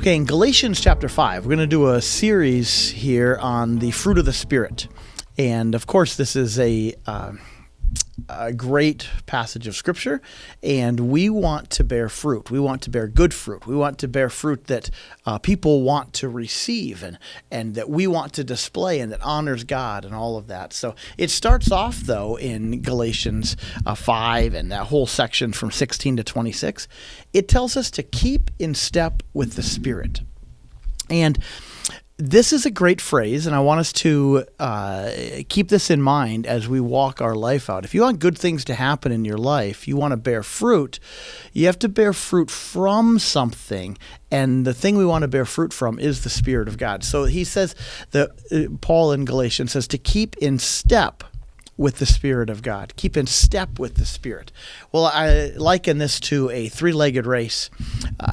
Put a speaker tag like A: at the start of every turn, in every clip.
A: Okay, in Galatians chapter 5, we're going to do a series here on the fruit of the Spirit. And of course, this is a great passage of Scripture, and we want to bear fruit. We want to bear good fruit. We want to bear fruit that people want to receive and that we want to display and that honors God and all of that. So it starts off, though, in Galatians 5 and that whole section from 16 to 26. It tells us to keep in step with the Spirit. And this is a great phrase, and I want us to keep this in mind as we walk our life out. If you want good things to happen in your life, you want to bear fruit, you have to bear fruit from something, and the thing we want to bear fruit from is the Spirit of God. So he says, Paul in Galatians says to keep in step with the Spirit of God. Keep in step with the Spirit. Well, I liken this to a three-legged race.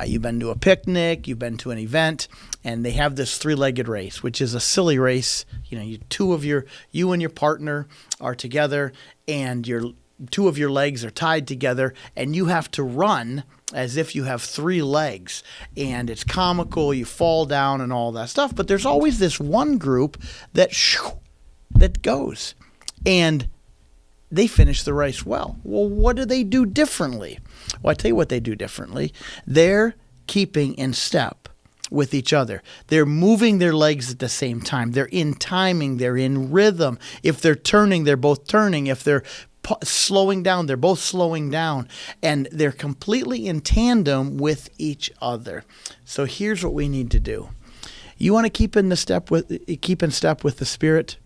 A: You've been to a picnic, you've been to an event, and they have this three-legged race, which is a silly race. You know, you and your partner are together, and two of your legs are tied together, and you have to run as if you have three legs. And it's comical, you fall down and all that stuff, but there's always this one group that goes. And they finish the race well. Well, what do they do differently? Well, I tell you what they do differently. They're keeping in step with each other. They're moving their legs at the same time. They're in timing. They're in rhythm. If they're turning, they're both turning. If they're slowing down, they're both slowing down. And they're completely in tandem with each other. So here's what we need to do. You want to keep in step with the Spirit?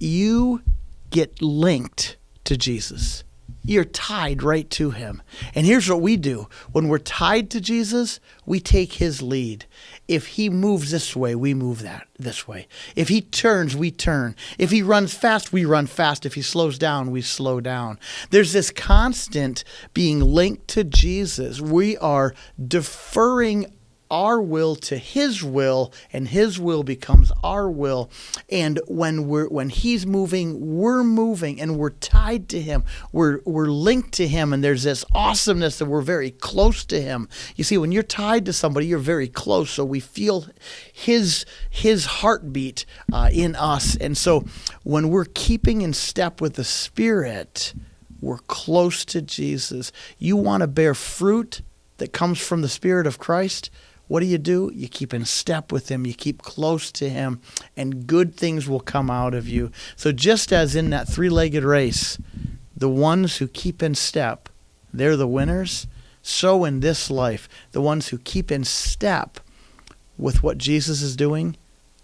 A: You get linked to Jesus. You're tied right to him. And here's what we do. When we're tied to Jesus, we take his lead. If he moves this way, we move this way. If he turns, we turn. If he runs fast, we run fast. If he slows down, we slow down. There's this constant being linked to Jesus. We are deferring our will to his will, and his will becomes our will. And when he's moving, we're moving, and we're tied to him. We're linked to him, and there's this awesomeness that we're very close to him. You see, when you're tied to somebody, you're very close, so we feel his heartbeat in us. And so when we're keeping in step with the Spirit, we're close to Jesus. You want to bear fruit that comes from the Spirit of Christ? What do? You keep in step with him. You keep close to him, and good things will come out of you. So just as in that three-legged race, the ones who keep in step, they're the winners. So in this life, the ones who keep in step with what Jesus is doing,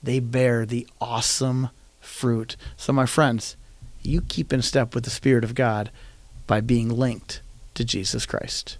A: they bear the awesome fruit. So my friends, you keep in step with the Spirit of God by being linked to Jesus Christ.